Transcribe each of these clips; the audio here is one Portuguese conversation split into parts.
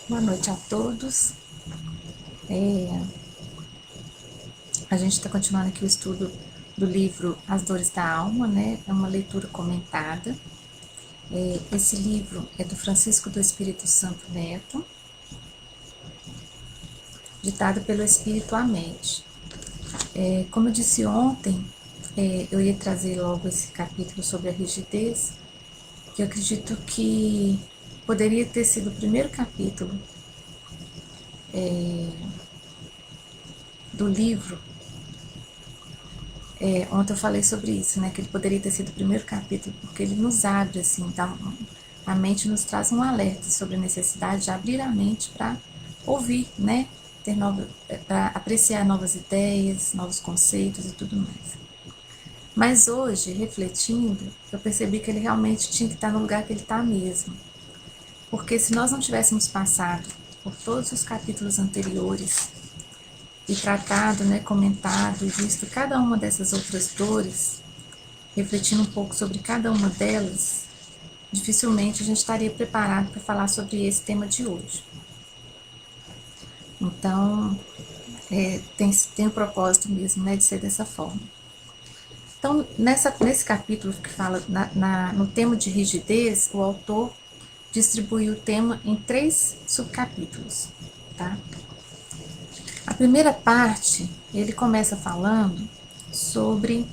Boa noite a todos. A gente está continuando aqui o estudo do livro As Dores da Alma, né? É uma leitura comentada. Esse livro é do Francisco do Espírito Santo Neto, ditado pelo Espírito Amede. Como eu disse ontem, eu ia trazer logo esse capítulo sobre a rigidez, que eu acredito que poderia ter sido o primeiro capítulo do livro. Ontem eu falei sobre isso, né? Que ele poderia ter sido o primeiro capítulo, porque ele nos abre, assim, tá? A mente nos traz um alerta sobre a necessidade de abrir a mente para ouvir, né? Para apreciar novas ideias, novos conceitos e tudo mais. Mas hoje, refletindo, eu percebi que ele realmente tinha que estar no lugar que ele está mesmo. Porque se nós não tivéssemos passado por todos os capítulos anteriores e tratado, né, comentado e visto cada uma dessas outras dores, refletindo um pouco sobre cada uma delas, dificilmente a gente estaria preparado para falar sobre esse tema de hoje. Então, tem o propósito mesmo, né, de ser dessa forma. Então, nesse capítulo que fala no tema de rigidez, o autor distribuiu o tema em 3 subcapítulos, tá? A primeira parte, ele começa falando sobre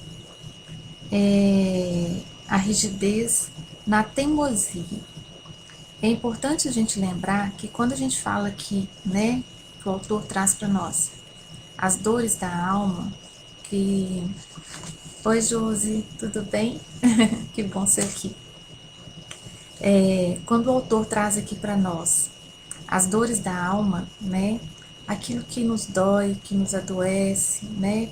a rigidez na teimosia. É importante a gente lembrar que quando a gente fala aqui, né, que o autor traz para nós as dores da alma, que... Oi, Josi, tudo bem? Que bom ser aqui. Quando o autor traz aqui para nós as dores da alma, né, aquilo que nos dói, que nos adoece, né,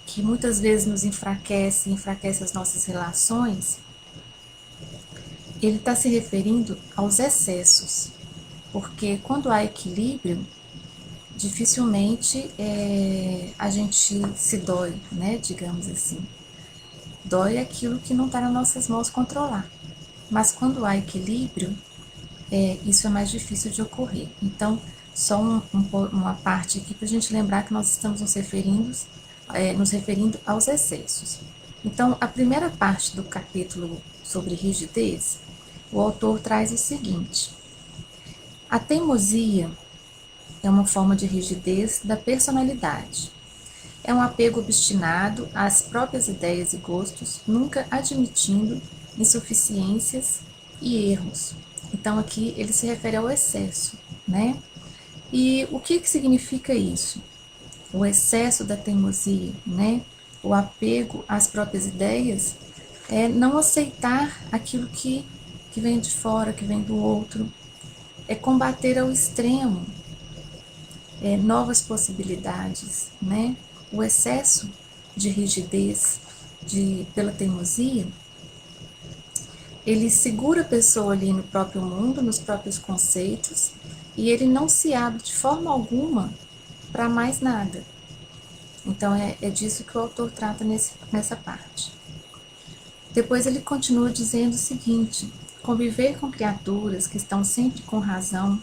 que muitas vezes nos enfraquece as nossas relações, ele está se referindo aos excessos, porque quando há equilíbrio, dificilmente a gente se dói, né? Digamos assim. Dói aquilo que não está nas nossas mãos controlar. Mas quando há equilíbrio, isso é mais difícil de ocorrer. Então, só uma parte aqui para a gente lembrar que nós estamos nos referindo aos excessos. Então, a primeira parte do capítulo sobre rigidez, o autor traz o seguinte: a teimosia é uma forma de rigidez da personalidade. É um apego obstinado às próprias ideias e gostos, nunca admitindo insuficiências e erros. Então aqui ele se refere ao excesso, né? E o que significa isso? O excesso da teimosia, né? O apego às próprias ideias é não aceitar aquilo que vem de fora, que vem do outro, é combater ao extremo novas possibilidades, né? O excesso de rigidez pela teimosia, ele segura a pessoa ali no próprio mundo, nos próprios conceitos, e ele não se abre de forma alguma para mais nada. Então é disso que o autor trata nessa parte. Depois ele continua dizendo o seguinte: conviver com criaturas que estão sempre com razão,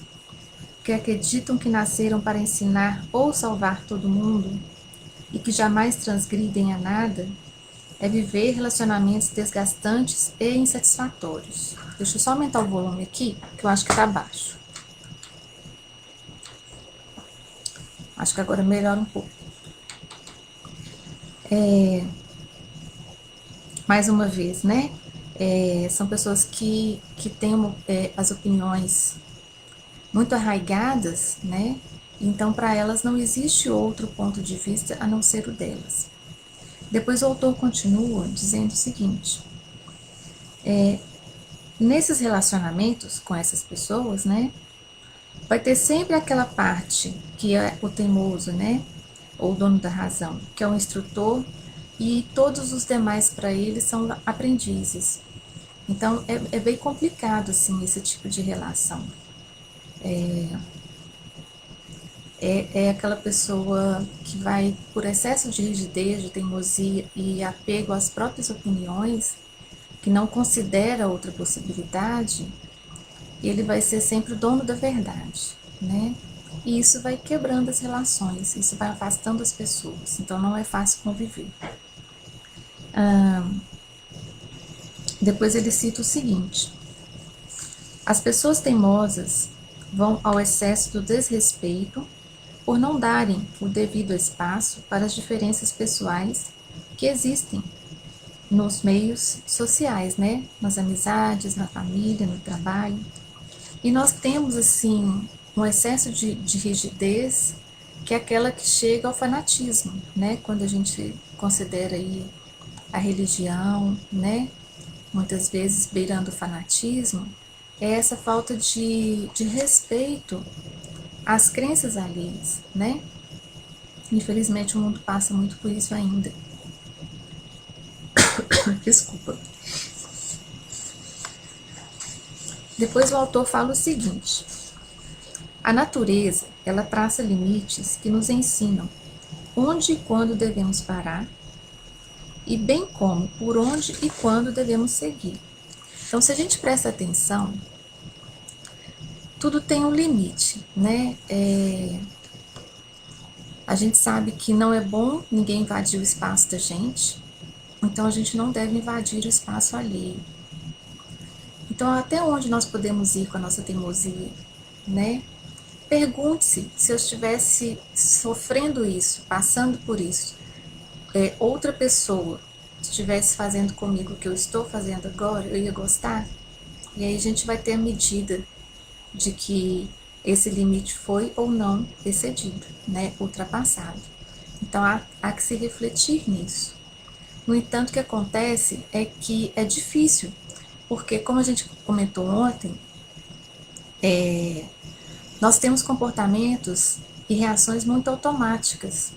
que acreditam que nasceram para ensinar ou salvar todo mundo e que jamais transgridem a nada, é viver relacionamentos desgastantes e insatisfatórios. Deixa eu só aumentar o volume aqui, que eu acho que está baixo. Acho que agora melhora um pouco. Mais uma vez, né? São pessoas que têm as opiniões muito arraigadas, né? Então, para elas não existe outro ponto de vista a não ser o delas. Depois o autor continua dizendo o seguinte: nesses relacionamentos com essas pessoas, né, vai ter sempre aquela parte que é o teimoso, né, ou o dono da razão, que é o instrutor, e todos os demais para ele são aprendizes. Então é bem complicado assim esse tipo de relação. É aquela pessoa que vai, por excesso de rigidez, de teimosia e apego às próprias opiniões, que não considera outra possibilidade, ele vai ser sempre o dono da verdade. né? E isso vai quebrando as relações, isso vai afastando as pessoas, então não é fácil conviver. Depois ele cita o seguinte: as pessoas teimosas vão ao excesso do desrespeito por não darem o devido espaço para as diferenças pessoais que existem nos meios sociais, né? Nas amizades, na família, no trabalho. E nós temos, assim, um excesso de rigidez, que é aquela que chega ao fanatismo, né? Quando a gente considera aí a religião, né? Muitas vezes beirando o fanatismo, é essa falta de respeito às crenças alheias, né? Infelizmente o mundo passa muito por isso ainda. Desculpa. Depois o autor fala o seguinte: a natureza, ela traça limites que nos ensinam onde e quando devemos parar, e bem como por onde e quando devemos seguir. Então, se a gente presta atenção, tudo tem um limite, né? A gente sabe que não é bom ninguém invadir o espaço da gente, então a gente não deve invadir o espaço alheio. Então, até onde nós podemos ir com a nossa teimosia, né? Pergunte-se se eu estivesse sofrendo isso, passando por isso, outra pessoa estivesse fazendo comigo o que eu estou fazendo agora, eu ia gostar? E aí a gente vai ter a medida de que esse limite foi ou não excedido, né, ultrapassado. Então há que se refletir nisso. No entanto, o que acontece é que é difícil, porque como a gente comentou ontem, nós temos comportamentos e reações muito automáticas.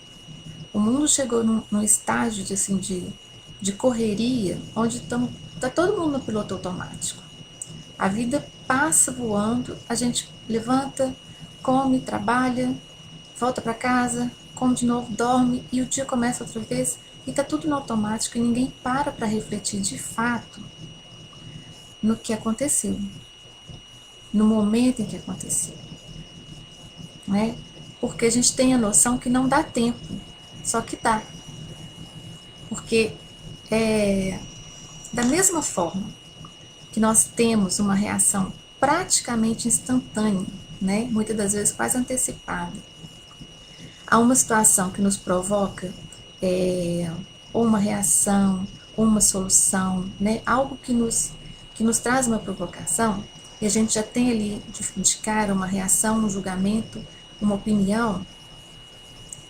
O mundo chegou num estágio de correria, onde tá todo mundo no piloto automático. A vida passa voando, a gente levanta, come, trabalha, volta para casa, come de novo, dorme e o dia começa outra vez e tá tudo no automático e ninguém para refletir de fato no que aconteceu, no momento em que aconteceu, né? Porque a gente tem a noção que não dá tempo, só que dá. Porque da mesma forma que nós temos uma reação praticamente instantânea, né? Muitas das vezes quase antecipada, a uma situação que nos provoca ou uma reação, ou uma solução, né? Algo que nos traz uma provocação, e a gente já tem ali de cara uma reação, um julgamento, uma opinião.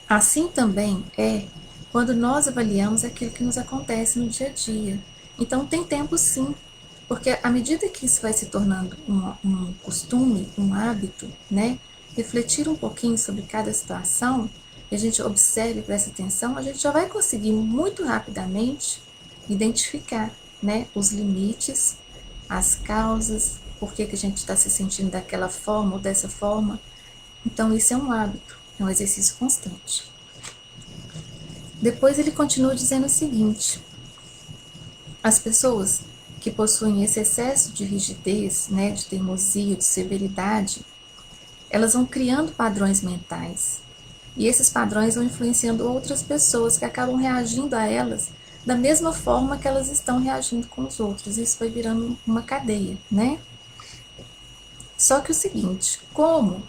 Assim também é quando nós avaliamos aquilo que nos acontece no dia a dia. Então tem tempo sim, porque à medida que isso vai se tornando um costume, um hábito, né? Refletir um pouquinho sobre cada situação, e a gente observe e presta atenção, a gente já vai conseguir muito rapidamente identificar, né, os limites, as causas, por que a gente está se sentindo daquela forma ou dessa forma. Então isso é um hábito, é um exercício constante. Depois ele continua dizendo o seguinte: as pessoas que possuem esse excesso de rigidez, né, de teimosia, de severidade, elas vão criando padrões mentais. E esses padrões vão influenciando outras pessoas que acabam reagindo a elas da mesma forma que elas estão reagindo com os outros. Isso vai virando uma cadeia, né? Só que o seguinte, como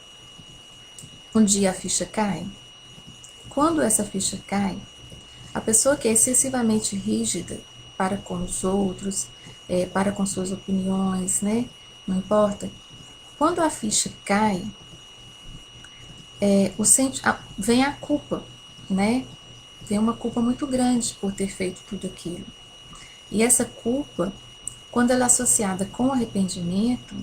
um dia a ficha cai, quando essa ficha cai, a pessoa que é excessivamente rígida para com os outros, para com suas opiniões, né? Não importa. Quando a ficha cai, vem a culpa, né? Vem uma culpa muito grande por ter feito tudo aquilo. E essa culpa, quando ela é associada com arrependimento,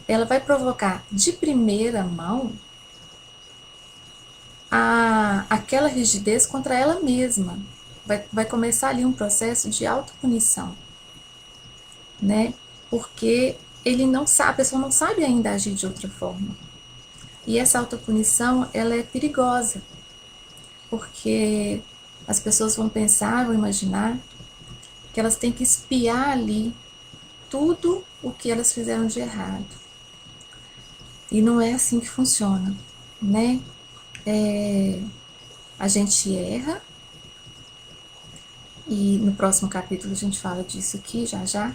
ela vai provocar de primeira mão aquela rigidez contra ela mesma. Vai começar ali um processo de autopunição, né? Porque ele não sabe, a pessoa não sabe ainda agir de outra forma. E essa autopunição, ela é perigosa, porque as pessoas vão pensar, vão imaginar que elas têm que espiar ali tudo o que elas fizeram de errado. E não é assim que funciona, né? A gente erra, e no próximo capítulo a gente fala disso aqui já já,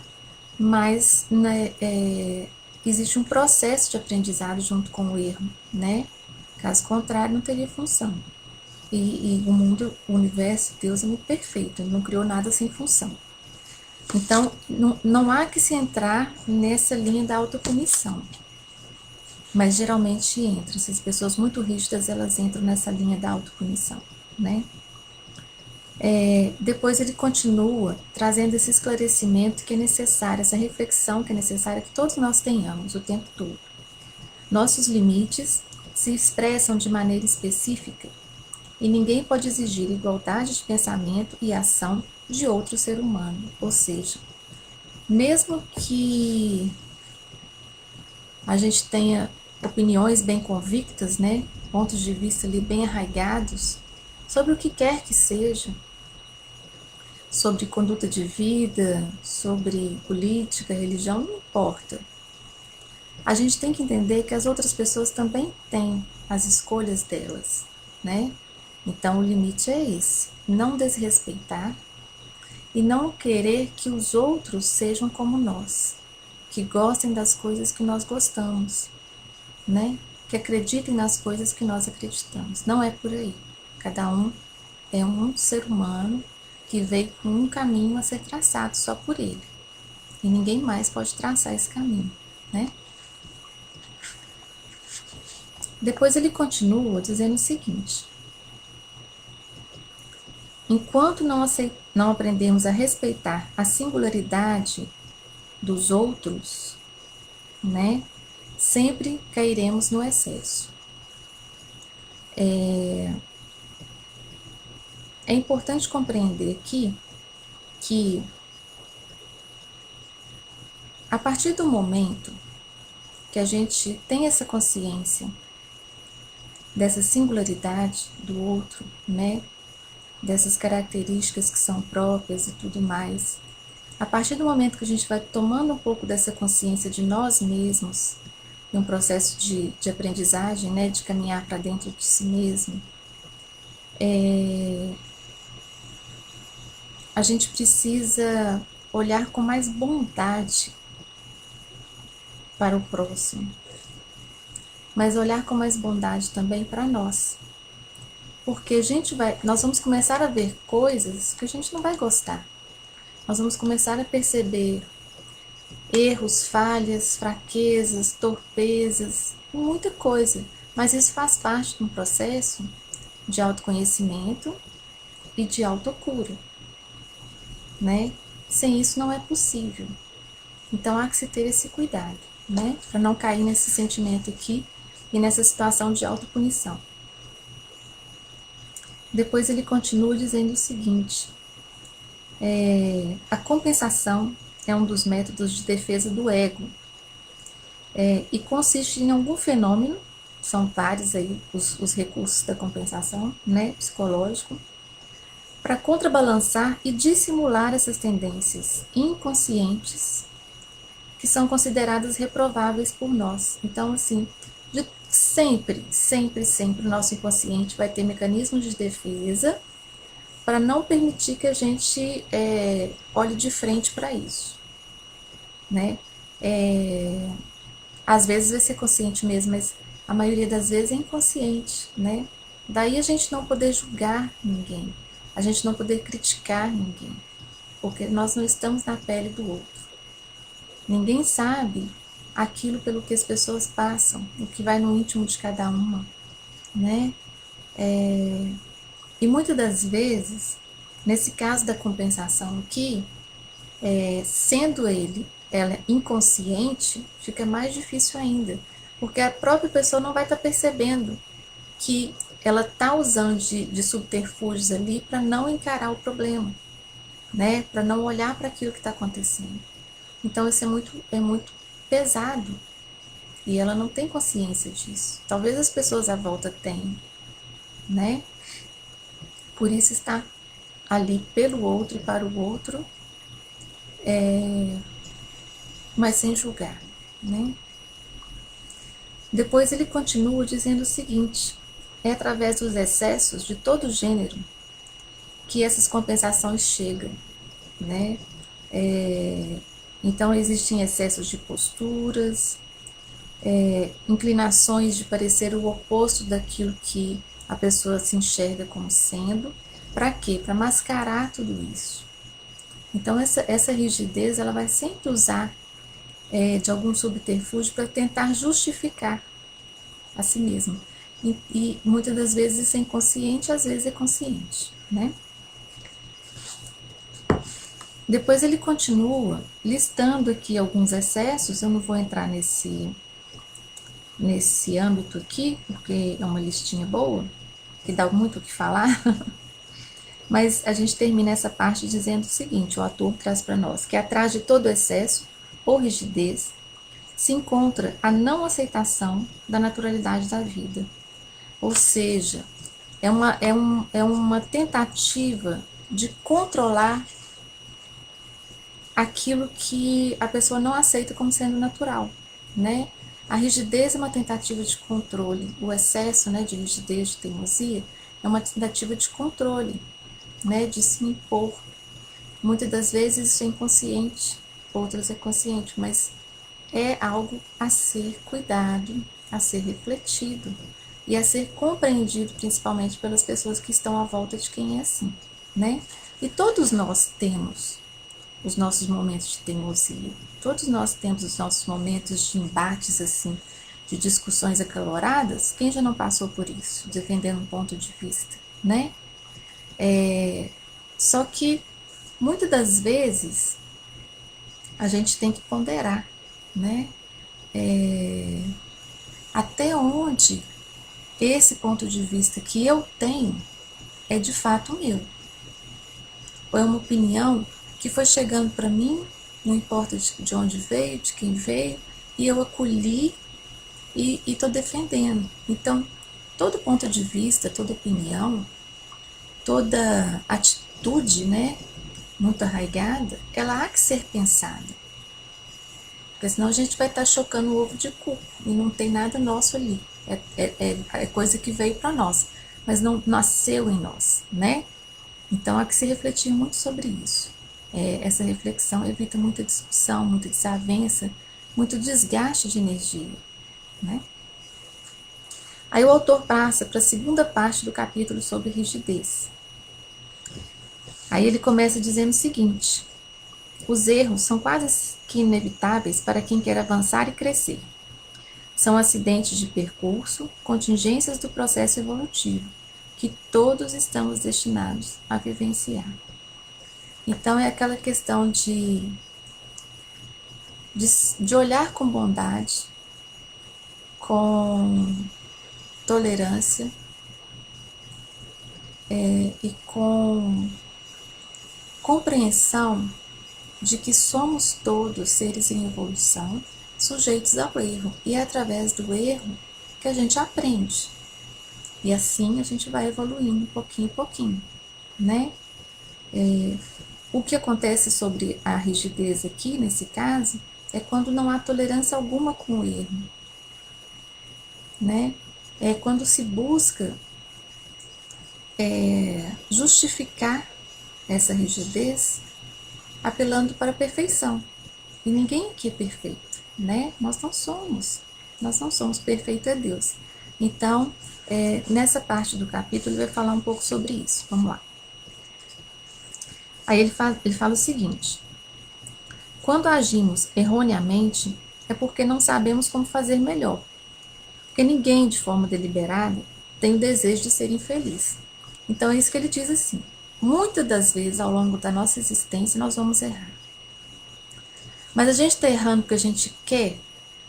mas né, existe um processo de aprendizado junto com o erro, né? Caso contrário, não teria função. E o mundo, o universo, Deus é muito perfeito, ele não criou nada sem função. Então, não há que se entrar nessa linha da autopunição. Mas geralmente entra. Essas pessoas muito rígidas, elas entram nessa linha da autopunição, né? Depois ele continua trazendo esse esclarecimento que é necessário, essa reflexão que é necessária que todos nós tenhamos o tempo todo. Nossos limites se expressam de maneira específica e ninguém pode exigir igualdade de pensamento e ação de outro ser humano. Ou seja, mesmo que a gente tenha opiniões bem convictas, né, pontos de vista ali bem arraigados sobre o que quer que seja, sobre conduta de vida, sobre política, religião, não importa. A gente tem que entender que as outras pessoas também têm as escolhas delas, né? Então o limite é esse, não desrespeitar e não querer que os outros sejam como nós, que gostem das coisas que nós gostamos, né? Que acreditem nas coisas que nós acreditamos. Não é por aí. Cada um é um ser humano que veio com um caminho a ser traçado só por ele. E ninguém mais pode traçar esse caminho, né? Depois ele continua dizendo o seguinte: enquanto não aprendemos a respeitar a singularidade dos outros, né, sempre cairemos no excesso. É importante compreender aqui que a partir do momento que a gente tem essa consciência dessa singularidade do outro, né, dessas características que são próprias e tudo mais, a partir do momento que a gente vai tomando um pouco dessa consciência de nós mesmos, em um processo de aprendizagem, né, de caminhar para dentro de si mesmo, a gente precisa olhar com mais bondade para o próximo, mas olhar com mais bondade também para nós. Porque nós vamos começar a ver coisas que a gente não vai gostar. Nós vamos começar a perceber erros, falhas, fraquezas, torpezas, muita coisa. Mas isso faz parte de um processo de autoconhecimento e de autocura, né? Sem isso não é possível. Então há que se ter esse cuidado, né? Para não cair nesse sentimento aqui e nessa situação de autopunição. Depois ele continua dizendo o seguinte: a compensação é um dos métodos de defesa do ego e consiste em algum fenômeno, são vários aí os recursos da compensação, né, psicológico, para contrabalançar e dissimular essas tendências inconscientes que são consideradas reprováveis por nós. Então, assim, sempre, sempre, sempre o nosso inconsciente vai ter mecanismos de defesa para não permitir que a gente olhe de frente para isso, né? Às vezes vai ser consciente mesmo, mas a maioria das vezes é inconsciente, né? Daí a gente não poder julgar ninguém, a gente não poder criticar ninguém, porque nós não estamos na pele do outro. Ninguém sabe aquilo pelo que as pessoas passam, o que vai no íntimo de cada uma, né? E muitas das vezes, nesse caso da compensação aqui, sendo ela inconsciente, fica mais difícil ainda, porque a própria pessoa não vai estar percebendo que ela está usando de subterfúgios ali para não encarar o problema, né? Para não olhar para aquilo que está acontecendo. Então isso é muito pesado e ela não tem consciência disso. Talvez as pessoas à volta tenham, né? Por isso está ali pelo outro e para o outro, mas sem julgar, né? Depois ele continua dizendo o seguinte: é através dos excessos de todo gênero que essas compensações chegam, né? Então existem excessos de posturas, inclinações de parecer o oposto daquilo que a pessoa se enxerga como sendo. Para quê? Para mascarar tudo isso. Então essa rigidez ela vai sempre usar de algum subterfúgio para tentar justificar a si mesma. E muitas das vezes isso é inconsciente, às vezes é consciente, né? Depois ele continua listando aqui alguns excessos, eu não vou entrar nesse âmbito aqui, porque é uma listinha boa, que dá muito o que falar, mas a gente termina essa parte dizendo o seguinte: o autor traz para nós que atrás de todo excesso ou rigidez se encontra a não aceitação da naturalidade da vida. Ou seja, é uma tentativa de controlar aquilo que a pessoa não aceita como sendo natural, né? A rigidez é uma tentativa de controle, o excesso, né, de rigidez, de teimosia, é uma tentativa de controle, né, de se impor. Muitas das vezes isso é inconsciente, outras é consciente, mas é algo a ser cuidado, a ser refletido e a ser compreendido principalmente pelas pessoas que estão à volta de quem é assim, né? E todos nós temos os nossos momentos de teimosia, todos nós temos os nossos momentos de embates assim, de discussões acaloradas. Quem já não passou por isso, defendendo um ponto de vista, né? Só que muitas das vezes a gente tem que ponderar, né? Até onde esse ponto de vista que eu tenho é de fato meu. Ou é uma opinião que foi chegando para mim, não importa de onde veio, de quem veio, e eu acolhi e estou defendendo. Então, todo ponto de vista, toda opinião, toda atitude, né, muito arraigada, ela há que ser pensada. Porque senão a gente vai estar chocando o ovo de cuco e não tem nada nosso ali. É coisa que veio para nós, mas não nasceu em nós, né? Então há que se refletir muito sobre isso. Essa reflexão evita muita discussão, muita desavença, muito desgaste de energia, né? Aí o autor passa para a segunda parte do capítulo sobre rigidez. Aí ele começa dizendo o seguinte: os erros são quase que inevitáveis para quem quer avançar e crescer. São acidentes de percurso, contingências do processo evolutivo, que todos estamos destinados a vivenciar. Então é aquela questão de olhar com bondade, com tolerância e com compreensão de que somos todos seres em evolução, sujeitos ao erro. E é através do erro que a gente aprende. E assim a gente vai evoluindo pouquinho em pouquinho, né? O que acontece sobre a rigidez aqui, nesse caso, é quando não há tolerância alguma com o erro, né? É quando se busca justificar essa rigidez apelando para a perfeição. E ninguém aqui é perfeito, né? Nós não somos perfeito, é Deus. Então, nessa parte do capítulo, ele vai falar um pouco sobre isso. Vamos lá. Aí ele fala o seguinte: quando agimos erroneamente, é porque não sabemos como fazer melhor. Porque ninguém, de forma deliberada, tem o desejo de ser infeliz. Então é isso que ele diz assim: muitas das vezes ao longo da nossa existência nós vamos errar. Mas a gente está errando porque a gente quer,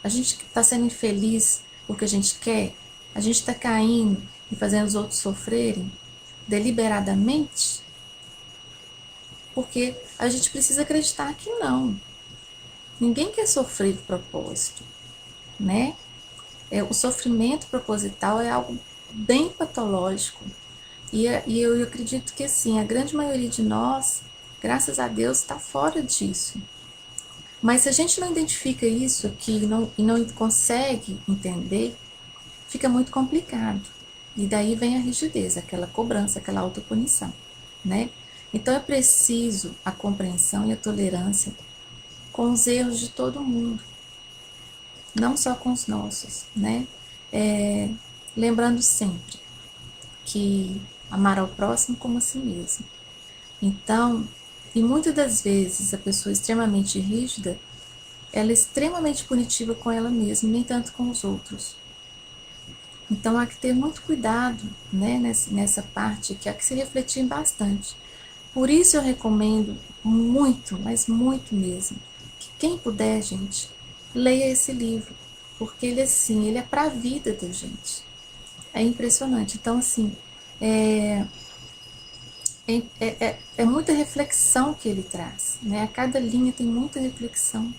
a gente está sendo infeliz porque a gente quer, a gente está caindo e fazendo os outros sofrerem deliberadamente, porque a gente precisa acreditar que não. Ninguém quer sofrer de propósito, né? O sofrimento proposital é algo bem patológico. E eu acredito que, assim, a grande maioria de nós, graças a Deus, está fora disso. Mas se a gente não identifica isso aqui e não consegue entender, fica muito complicado. E daí vem a rigidez, aquela cobrança, aquela autopunição, né? Então é preciso a compreensão e a tolerância com os erros de todo mundo, não só com os nossos, né? Lembrando sempre que amar ao próximo como a si mesmo. Então, e muitas das vezes a pessoa extremamente rígida, ela é extremamente punitiva com ela mesma, nem tanto com os outros. Então há que ter muito cuidado, né, nessa parte, que há que se refletir bastante. Por isso eu recomendo muito, mas muito mesmo, que quem puder, gente, leia esse livro, porque ele assim, ele é para a vida da gente. É impressionante. Então assim, é muita reflexão que ele traz, né? A cada linha tem muita reflexão.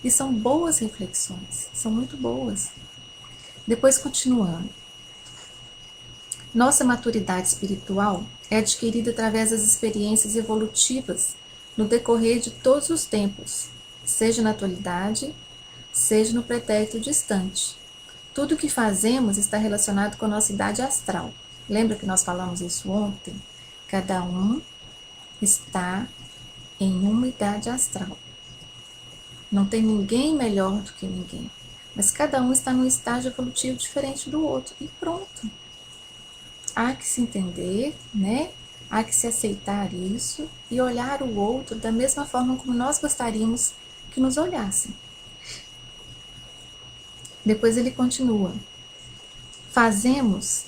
E são boas reflexões, são muito boas. Depois, continuando. Nossa maturidade espiritual é adquirida através das experiências evolutivas no decorrer de todos os tempos, seja na atualidade, seja no pretérito distante. Tudo o que fazemos está relacionado com a nossa idade astral. Lembra que nós falamos isso ontem? Cada um está em uma idade astral. Não tem ninguém melhor do que ninguém, mas cada um está num estágio evolutivo diferente do outro e pronto. Há que se entender, né? Há que se aceitar isso e olhar o outro da mesma forma como nós gostaríamos que nos olhassem. Depois ele continua. Fazemos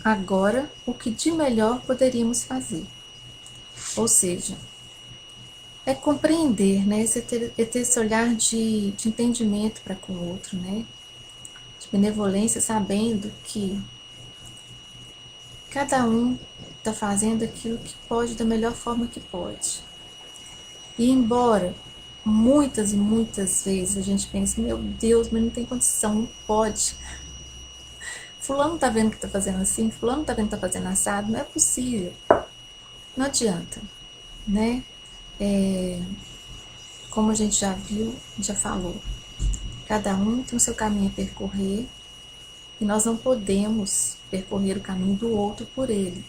agora o que de melhor poderíamos fazer. Ou seja, é compreender, né? Ter esse olhar de entendimento para com o outro, né? De benevolência, sabendo que cada um está fazendo aquilo que pode da melhor forma que pode. E embora muitas e muitas vezes a gente pense, meu Deus, mas não tem condição, não pode. Fulano tá vendo que tá fazendo assim, fulano tá vendo que tá fazendo assado, não é possível. Não adianta, né? Como a gente já viu, já falou, cada um tem o seu caminho a percorrer e nós não podemos percorrer o caminho do outro por ele.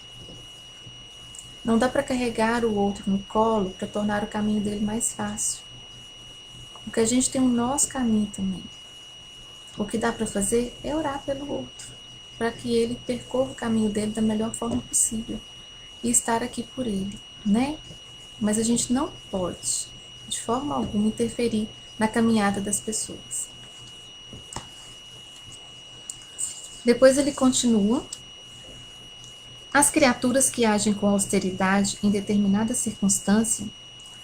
Não dá para carregar o outro no colo para tornar o caminho dele mais fácil. Porque a gente tem o nosso caminho também. O que dá para fazer é orar pelo outro, para que ele percorra o caminho dele da melhor forma possível e estar aqui por ele, né? Mas a gente não pode, de forma alguma, interferir na caminhada das pessoas. Depois ele continua. As criaturas que agem com austeridade em determinada circunstância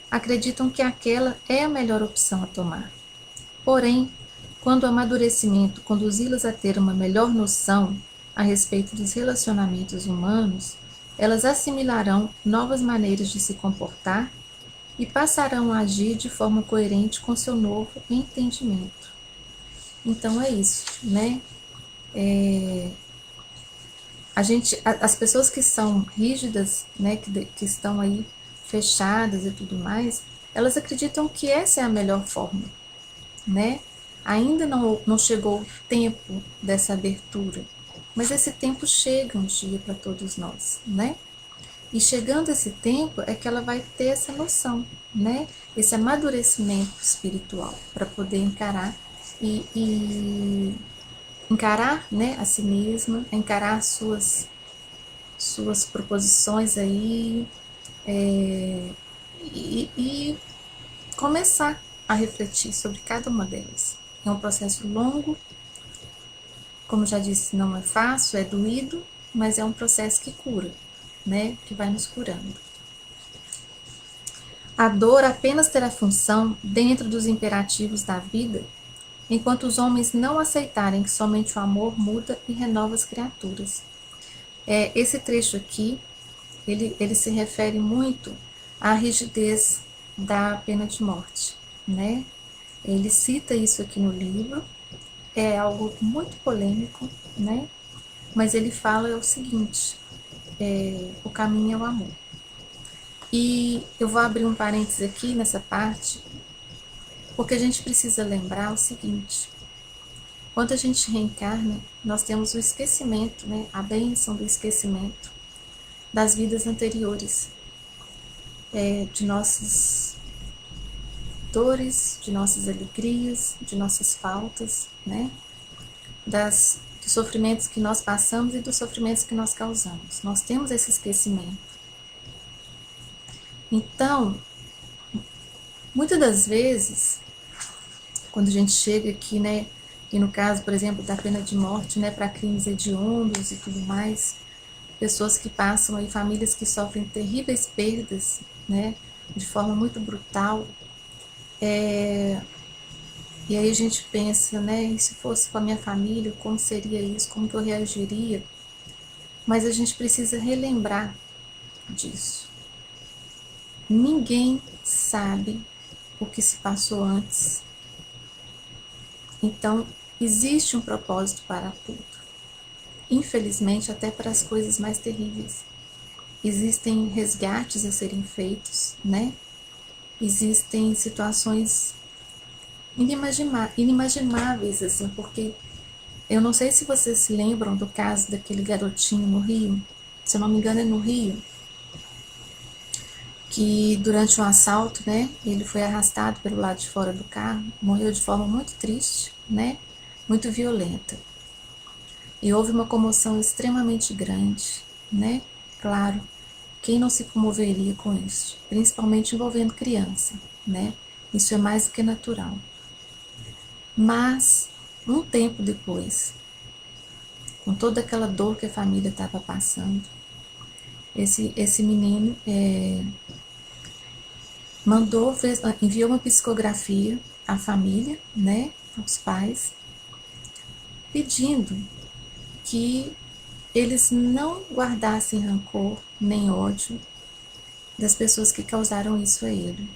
acreditam que aquela é a melhor opção a tomar. Porém, quando o amadurecimento conduzi-las a ter uma melhor noção a respeito dos relacionamentos humanos, elas assimilarão novas maneiras de se comportar e passarão a agir de forma coerente com seu novo entendimento. Então é isso, né? As pessoas que são rígidas, né, que estão aí fechadas e tudo mais, elas acreditam que essa é a melhor forma, né? Ainda não chegou o tempo dessa abertura, mas esse tempo chega um dia para todos nós, né? E chegando esse tempo é que ela vai ter essa noção, né? Esse amadurecimento espiritual para poder encarar encarar, né, a si mesma, encarar suas proposições aí e começar a refletir sobre cada uma delas. É um processo longo, como já disse, não é fácil, é doído, mas é um processo que cura, né, que vai nos curando. A dor apenas terá função dentro dos imperativos da vida, enquanto os homens não aceitarem que somente o amor muda e renova as criaturas. Esse trecho aqui, ele se refere muito à rigidez da pena de morte, né? Ele cita isso aqui no livro, é algo muito polêmico, né? Mas ele fala o seguinte, o caminho é o amor. E eu vou abrir um parênteses aqui nessa parte, Porque a gente precisa lembrar o seguinte: quando a gente reencarna, nós temos o esquecimento, né? A bênção do esquecimento das vidas anteriores, de nossas dores, de nossas alegrias, de nossas faltas, né? Dos sofrimentos que nós passamos e dos sofrimentos que nós causamos. Nós temos esse esquecimento. Então, muitas das vezes, quando a gente chega aqui, né, e no caso, por exemplo, da pena de morte, né, para crimes hediondos e tudo mais, pessoas que passam aí, famílias que sofrem terríveis perdas, né, de forma muito brutal, e aí a gente pensa, né, e se fosse com a minha família, como seria isso, como que eu reagiria? Mas a gente precisa relembrar disso. Ninguém sabe o que se passou antes. Então, existe um propósito para tudo. Infelizmente, até para as coisas mais terríveis. Existem resgates a serem feitos, né? Existem situações inimagináveis, assim, porque eu não sei se vocês se lembram do caso daquele garotinho no Rio, se eu não me engano é no Rio, que durante um assalto, né, ele foi arrastado pelo lado de fora do carro, morreu de forma muito triste, né, muito violenta. E houve uma comoção extremamente grande, né, claro, quem não se comoveria com isso, principalmente envolvendo criança, né, isso é mais do que natural. Mas, um tempo depois, com toda aquela dor que a família estava passando, esse menino enviou uma psicografia à família, né, aos pais, pedindo que eles não guardassem rancor nem ódio das pessoas que causaram isso a ele.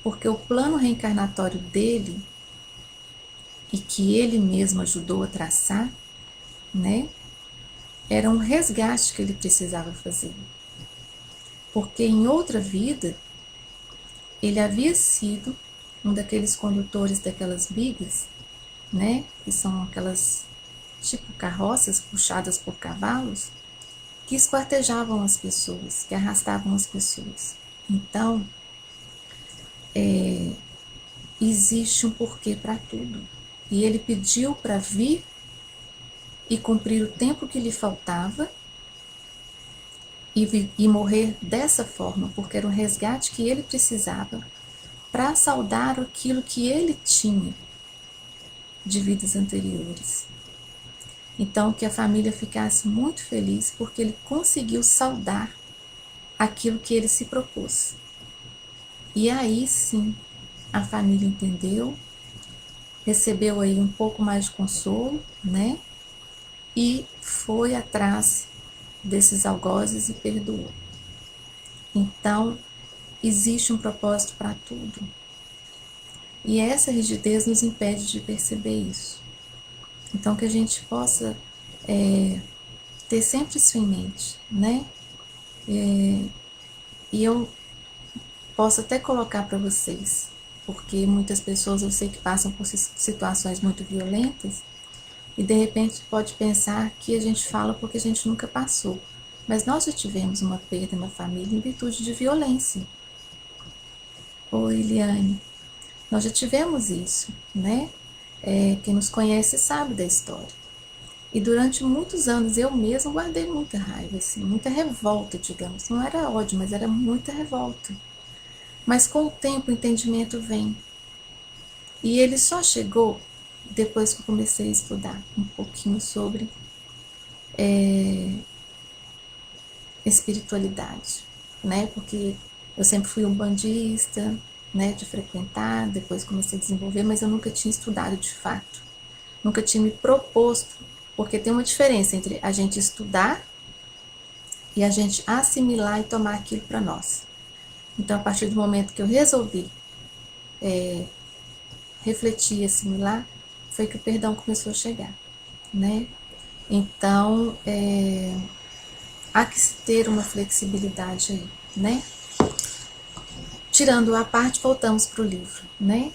Porque o plano reencarnatório dele, e que ele mesmo ajudou a traçar, né, era um resgate que ele precisava fazer. Porque em outra vida, ele havia sido um daqueles condutores daquelas bigas, né, que são aquelas tipo carroças puxadas por cavalos, que esquartejavam as pessoas, que arrastavam as pessoas. Então, existe um porquê para tudo. E ele pediu para vir e cumprir o tempo que lhe faltava e morrer dessa forma, porque era o resgate que ele precisava para saldar aquilo que ele tinha de vidas anteriores. Então, que a família ficasse muito feliz porque ele conseguiu saldar aquilo que ele se propôs. E aí sim, a família entendeu, recebeu aí um pouco mais de consolo, né? E foi atrás desses algozes e perdoou. Então, existe um propósito para tudo. E essa rigidez nos impede de perceber isso. Então, que a gente possa ter sempre isso em mente, né? E eu posso até colocar para vocês, porque muitas pessoas eu sei que passam por situações muito violentas e de repente pode pensar que a gente fala porque a gente nunca passou. Mas nós já tivemos uma perda na família em virtude de violência. Oi, Eliane, nós já tivemos isso, né? Quem nos conhece sabe da história. E durante muitos anos eu mesma guardei muita raiva, assim, muita revolta, digamos. Não era ódio, mas era muita revolta. Mas com o tempo o entendimento vem. E ele só chegou depois que eu comecei a estudar um pouquinho sobre espiritualidade, né? Porque eu sempre fui um bandista, né, de frequentar, depois comecei a desenvolver, mas eu nunca tinha estudado de fato. Nunca tinha me proposto, porque tem uma diferença entre a gente estudar e a gente assimilar e tomar aquilo para nós. Então, a partir do momento que eu resolvi refletir e assimilar, foi que o perdão começou a chegar, né? Então, há que se ter uma flexibilidade aí, né? tirando a parte, voltamos para o livro, né?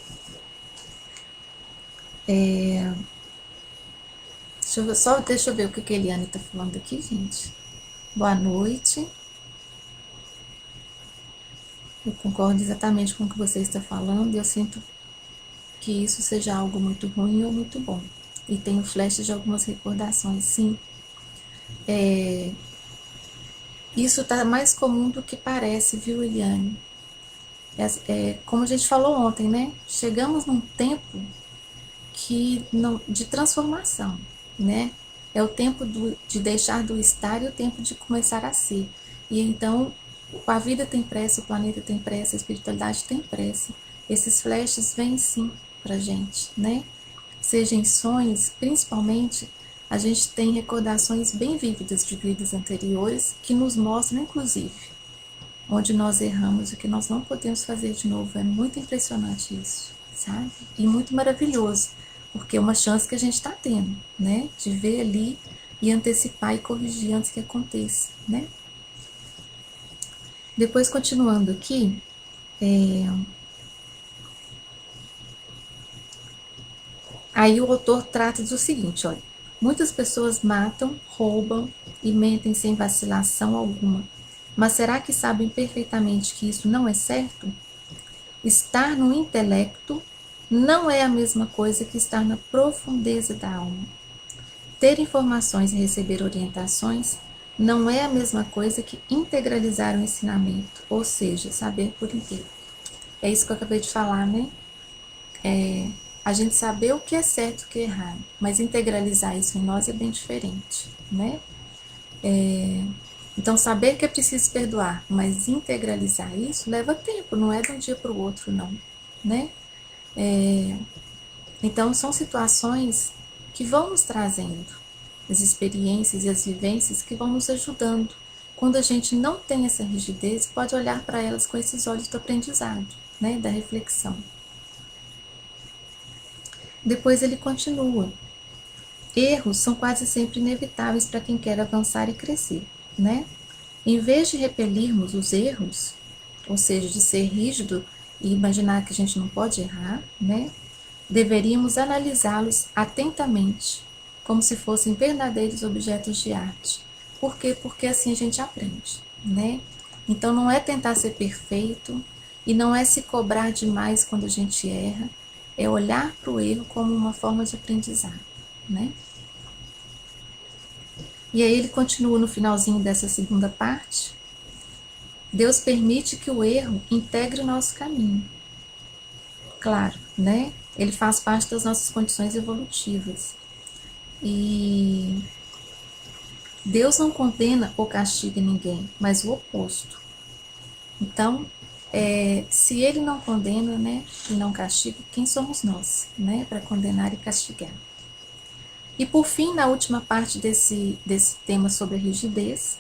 Deixa eu ver o que a Eliane está falando aqui, gente. Boa noite. Eu concordo exatamente com o que você está falando e eu sinto que isso seja algo muito ruim ou muito bom. E tenho flashes de algumas recordações, sim. Isso está mais comum do que parece, viu, Eliane? Como a gente falou ontem, né? Chegamos num tempo que não, de transformação, né? É o tempo de deixar do estar e o tempo de começar a ser. E então, a vida tem pressa, o planeta tem pressa, a espiritualidade tem pressa. Esses flashes vêm sim pra gente, né? Seja em sonhos, principalmente, a gente tem recordações bem vívidas de vidas anteriores que nos mostram, inclusive, onde nós erramos e o que nós não podemos fazer de novo. É muito impressionante isso, sabe? E muito maravilhoso, porque é uma chance que a gente está tendo, né? De ver ali e antecipar e corrigir antes que aconteça, né? Depois, continuando aqui, aí o autor trata do seguinte, olha, muitas pessoas matam, roubam e mentem sem vacilação alguma, mas será que sabem perfeitamente que isso não é certo? Estar no intelecto não é a mesma coisa que estar na profundeza da alma. Ter informações e receber orientações não é a mesma coisa que integralizar o ensinamento, ou seja, saber por inteiro. É isso que eu acabei de falar, né? A gente saber o que é certo e o que é errado, mas integralizar isso em nós é bem diferente, né? Então, saber que é preciso perdoar, mas integralizar isso leva tempo, não é de um dia para o outro, não, né? Então, são situações que vão nos trazendo as experiências e as vivências que vão nos ajudando. Quando a gente não tem essa rigidez, pode olhar para elas com esses olhos do aprendizado, né, da reflexão. Depois ele continua. Erros são quase sempre inevitáveis para quem quer avançar e crescer, né? Em vez de repelirmos os erros, ou seja, de ser rígido e imaginar que a gente não pode errar, né? Deveríamos analisá-los atentamente, como se fossem verdadeiros objetos de arte. Por quê? Porque assim a gente aprende, né? Então não é tentar ser perfeito e não é se cobrar demais quando a gente erra, é olhar para o erro como uma forma de aprendizado, né? E aí ele continua no finalzinho dessa segunda parte. Deus permite que o erro integre o nosso caminho. Claro, né? Ele faz parte das nossas condições evolutivas. E Deus não condena ou castiga ninguém, mas o oposto. Então, se ele não condena, né, e não castiga, quem somos nós, né, para condenar e castigar? E por fim, na última parte desse tema sobre a rigidez,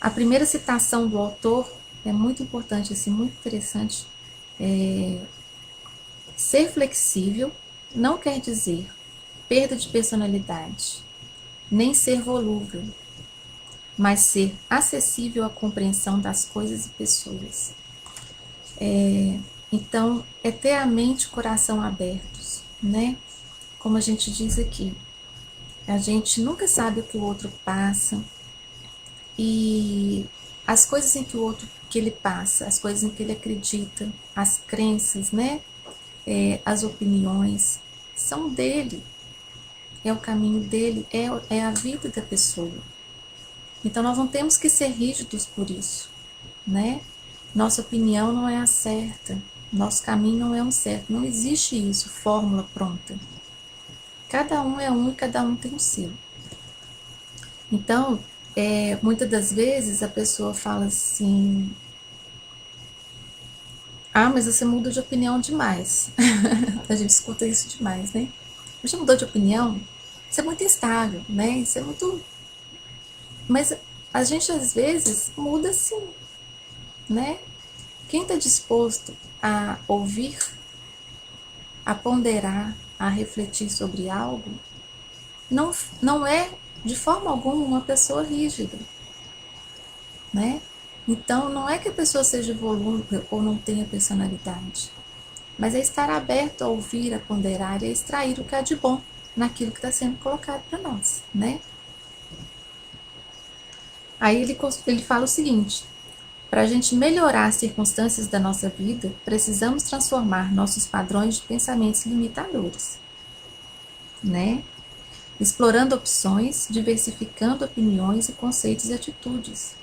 a primeira citação do autor é muito importante, assim, muito interessante. Ser flexível não quer dizer perda de personalidade, nem ser volúvel, mas ser acessível à compreensão das coisas e pessoas. Então, é ter a mente e o coração abertos, né? Como a gente diz aqui, a gente nunca sabe o que o outro passa e as coisas em que o outro que ele passa, as coisas em que ele acredita, as crenças, né? As opiniões são dele, é o caminho dele, é a vida da pessoa. Então nós não temos que ser rígidos por isso, né? Nossa opinião não é a certa, nosso caminho não é um certo, não existe isso, fórmula pronta. Cada um é um e cada um tem o seu. Então, muitas das vezes a pessoa fala assim: ah, mas você muda de opinião demais. A gente escuta isso demais, né? Você mudou de opinião? Isso é muito instável, né? Isso é muito. Mas a gente às vezes muda sim, né? Quem está disposto a ouvir, a ponderar, a refletir sobre algo, não é de forma alguma uma pessoa rígida, né? Então, não é que a pessoa seja volúvel ou não tenha personalidade, mas é estar aberto a ouvir, a ponderar e a extrair o que há de bom naquilo que está sendo colocado para nós, né? Aí ele fala o seguinte: para a gente melhorar as circunstâncias da nossa vida, precisamos transformar nossos padrões de pensamentos limitadores, né? Explorando opções, diversificando opiniões e conceitos e atitudes.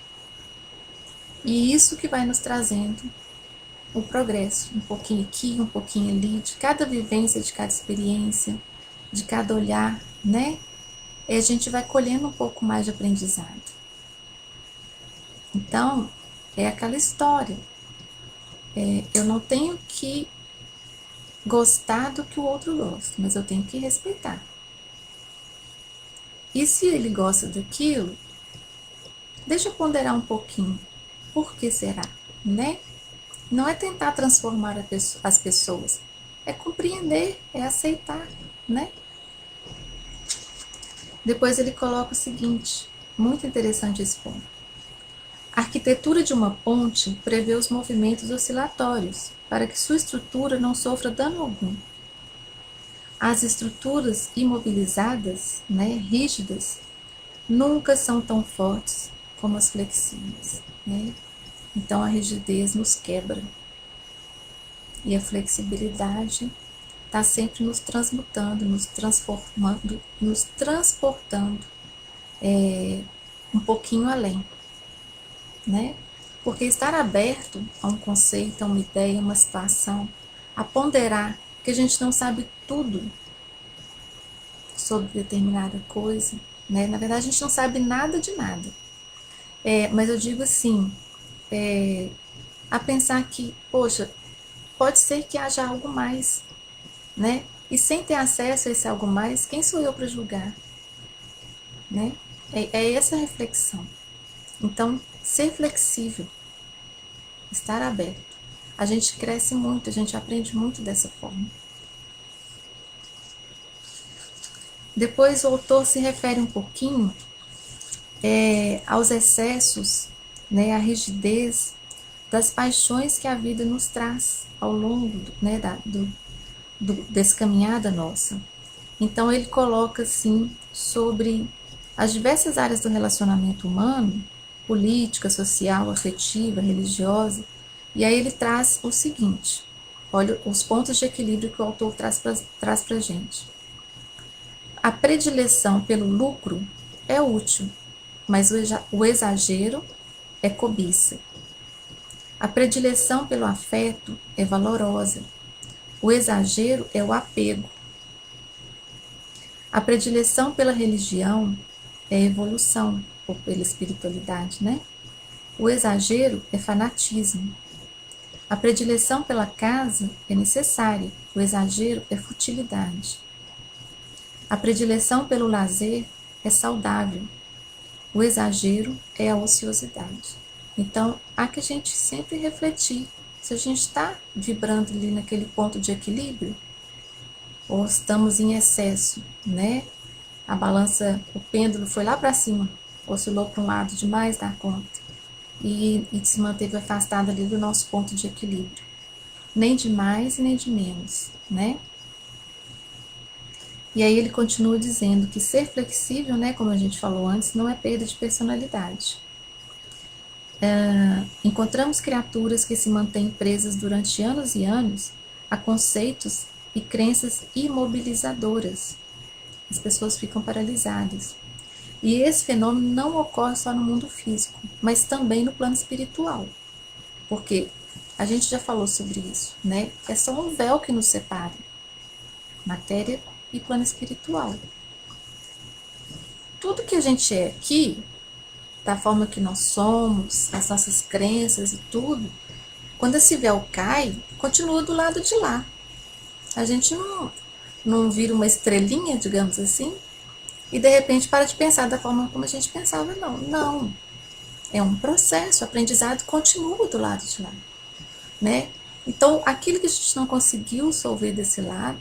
E isso que vai nos trazendo o progresso, um pouquinho aqui, um pouquinho ali, de cada vivência, de cada experiência, de cada olhar, né? E a gente vai colhendo um pouco mais de aprendizado. Então, é aquela história. Eu não tenho que gostar do que o outro gosta, mas eu tenho que respeitar. E se ele gosta daquilo, deixa eu ponderar um pouquinho. Por que será, né? Não é tentar transformar as pessoas, é compreender, é aceitar, né? Depois ele coloca o seguinte, muito interessante esse ponto. A arquitetura de uma ponte prevê os movimentos oscilatórios, para que sua estrutura não sofra dano algum. As estruturas imobilizadas, né, rígidas, nunca são tão fortes como as flexíveis, né? Então a rigidez nos quebra e a flexibilidade está sempre nos transmutando, nos transformando, nos transportando um pouquinho além, né? Porque estar aberto a um conceito, a uma ideia, a uma situação, a ponderar que a gente não sabe tudo sobre determinada coisa, né? Na verdade, a gente não sabe nada de nada. Mas eu digo assim, a pensar que, poxa, pode ser que haja algo mais, né? E sem ter acesso a esse algo mais, quem sou eu para julgar, né? É essa a reflexão. Então, ser flexível, estar aberto. A gente cresce muito, a gente aprende muito dessa forma. Depois o autor se refere um pouquinho aos excessos, né, à rigidez das paixões que a vida nos traz ao longo, né, desse caminhada nossa. Então ele coloca assim sobre as diversas áreas do relacionamento humano, política, social, afetiva, religiosa, e aí ele traz o seguinte, olha os pontos de equilíbrio que o autor traz para a gente. A predileção pelo lucro é útil, mas o exagero é cobiça. A predileção pelo afeto é valorosa, o exagero é o apego. A predileção pela religião é evolução, ou pela espiritualidade, né? O exagero é fanatismo. A predileção pela casa é necessária, o exagero é futilidade. A predileção pelo lazer é saudável, o exagero é a ociosidade. Então, há que a gente sempre refletir se a gente está vibrando ali naquele ponto de equilíbrio ou estamos em excesso, né? A balança, o pêndulo foi lá para cima, oscilou para um lado demais da conta e se manteve afastado ali do nosso ponto de equilíbrio. Nem de mais e nem de menos, né? E aí ele continua dizendo que ser flexível, né, como a gente falou antes, não é perda de personalidade. Encontramos criaturas que se mantêm presas durante anos e anos a conceitos e crenças imobilizadoras. As pessoas ficam paralisadas. E esse fenômeno não ocorre só no mundo físico, mas também no plano espiritual. Porque a gente já falou sobre isso, né? É só um véu que nos separa. Matéria e plano espiritual. Tudo que a gente é aqui, da forma que nós somos, as nossas crenças e tudo, quando esse véu cai, continua do lado de lá. A gente não vira uma estrelinha, digamos assim, e de repente para de pensar da forma como a gente pensava, não. Não. É um processo, o aprendizado continua do lado de lá, né? Então, aquilo que a gente não conseguiu solver desse lado,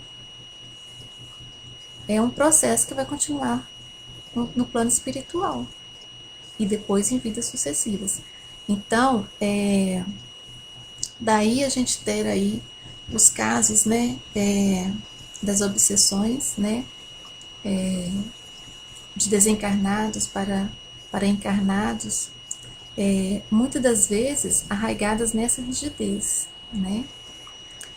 é um processo que vai continuar no plano espiritual e depois em vidas sucessivas. Então, daí a gente ter aí os casos, né, das obsessões, né, de desencarnados para encarnados, muitas das vezes arraigadas nessa rigidez, né?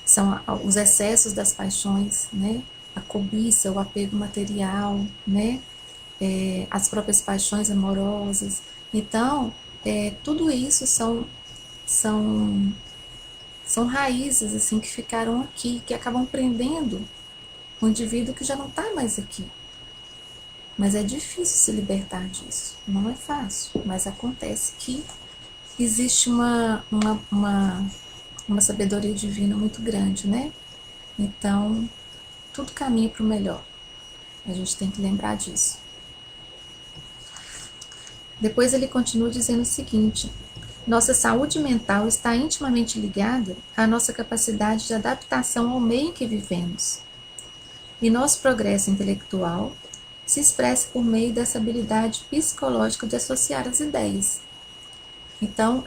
São os excessos das paixões, né? A cobiça, o apego material, né? As próprias paixões amorosas. Então, tudo isso são, são raízes assim que ficaram aqui, que acabam prendendo o indivíduo que já não está mais aqui. Mas é difícil se libertar disso, não é fácil, mas acontece que existe uma sabedoria divina muito grande, né? Então, tudo caminha para o melhor. A gente tem que lembrar disso. Depois ele continua dizendo o seguinte: nossa saúde mental está intimamente ligada à nossa capacidade de adaptação ao meio em que vivemos. E nosso progresso intelectual se expressa por meio dessa habilidade psicológica de associar as ideias. Então,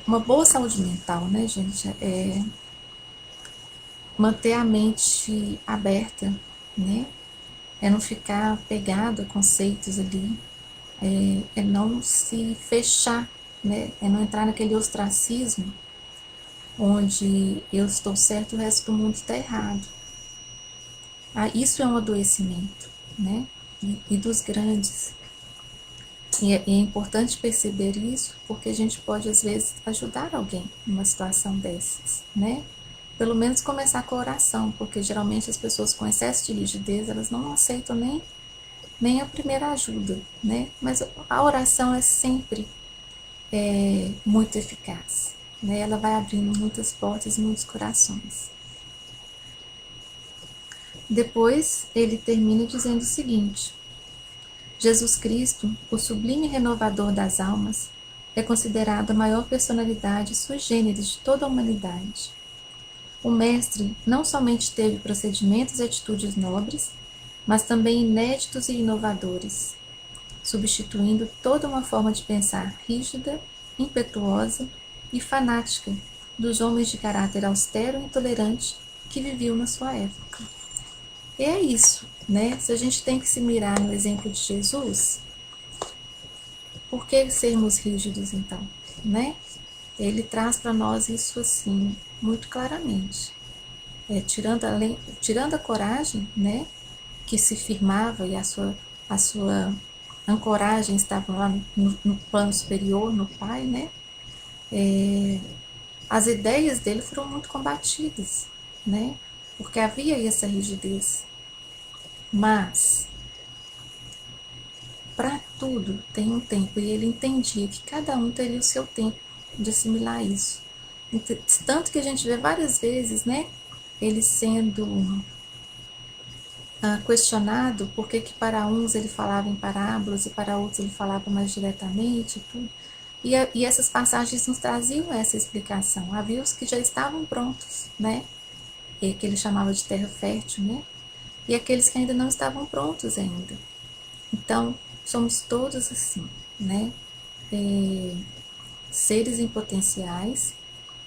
uma boa saúde mental, né, gente? Manter a mente aberta, né? É não ficar pegado a conceitos ali, é não se fechar, né? É não entrar naquele ostracismo onde eu estou certo e o resto do mundo está errado. Isso é um adoecimento, né? E dos grandes. E é importante perceber isso porque a gente pode, às vezes, ajudar alguém numa situação dessas, né? Pelo menos começar com a oração, porque geralmente as pessoas com excesso de rigidez, elas não aceitam nem a primeira ajuda, né? Mas a oração é sempre muito eficaz, né? Ela vai abrindo muitas portas e muitos corações. Depois, ele termina dizendo o seguinte: Jesus Cristo, o sublime renovador das almas, é considerado a maior personalidade sui generis de toda a humanidade. O Mestre não somente teve procedimentos e atitudes nobres, mas também inéditos e inovadores, substituindo toda uma forma de pensar rígida, impetuosa e fanática dos homens de caráter austero e intolerante que viviam na sua época. E é isso, né? Se a gente tem que se mirar no exemplo de Jesus, por que sermos rígidos então, né? Ele traz para nós isso assim, muito claramente. Tirando a coragem, né? Que se firmava e a sua ancoragem estava lá no plano superior, no Pai, né? As ideias dele foram muito combatidas, né? Porque havia essa rigidez. Mas para tudo tem um tempo, e ele entendia que cada um teria o seu tempo de assimilar isso. Tanto que a gente vê várias vezes, né, ele sendo questionado por que para uns ele falava em parábolas e para outros ele falava mais diretamente e tudo. E essas passagens nos traziam essa explicação. Havia os que já estavam prontos, né, que ele chamava de terra fértil, né, e aqueles que ainda não estavam prontos ainda. Então, somos todos assim, né? Seres em potenciais,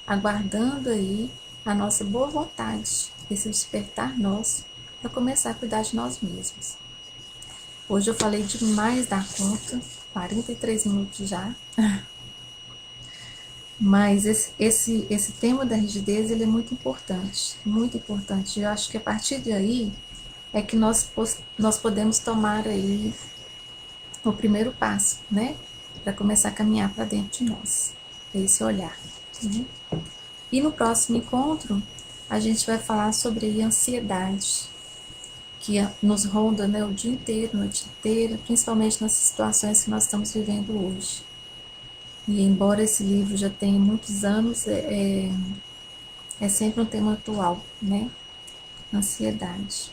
aguardando aí a nossa boa vontade, esse despertar nosso, para começar a cuidar de nós mesmos. Hoje eu falei demais da conta, 43 minutos já, mas esse tema da rigidez ele é muito importante, muito importante. Eu acho que a partir daí é que nós podemos tomar aí o primeiro passo, né? Para começar a caminhar para dentro de nós. É esse olhar. Né? E no próximo encontro, a gente vai falar sobre a ansiedade, que nos ronda, né, o dia inteiro, a noite inteira, principalmente nas situações que nós estamos vivendo hoje. E embora esse livro já tenha muitos anos, é sempre um tema atual, né? Ansiedade.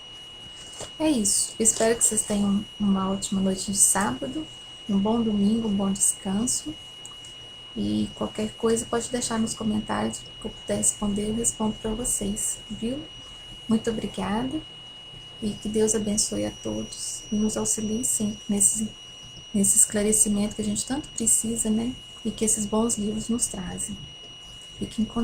É isso. Espero que vocês tenham uma ótima noite de sábado, um bom domingo, um bom descanso. E qualquer coisa pode deixar nos comentários, que eu puder responder, eu respondo para vocês, viu? Muito obrigada e que Deus abençoe a todos e nos auxilie sempre nesse esclarecimento que a gente tanto precisa, né? e que esses bons livros nos trazem. Fiquem com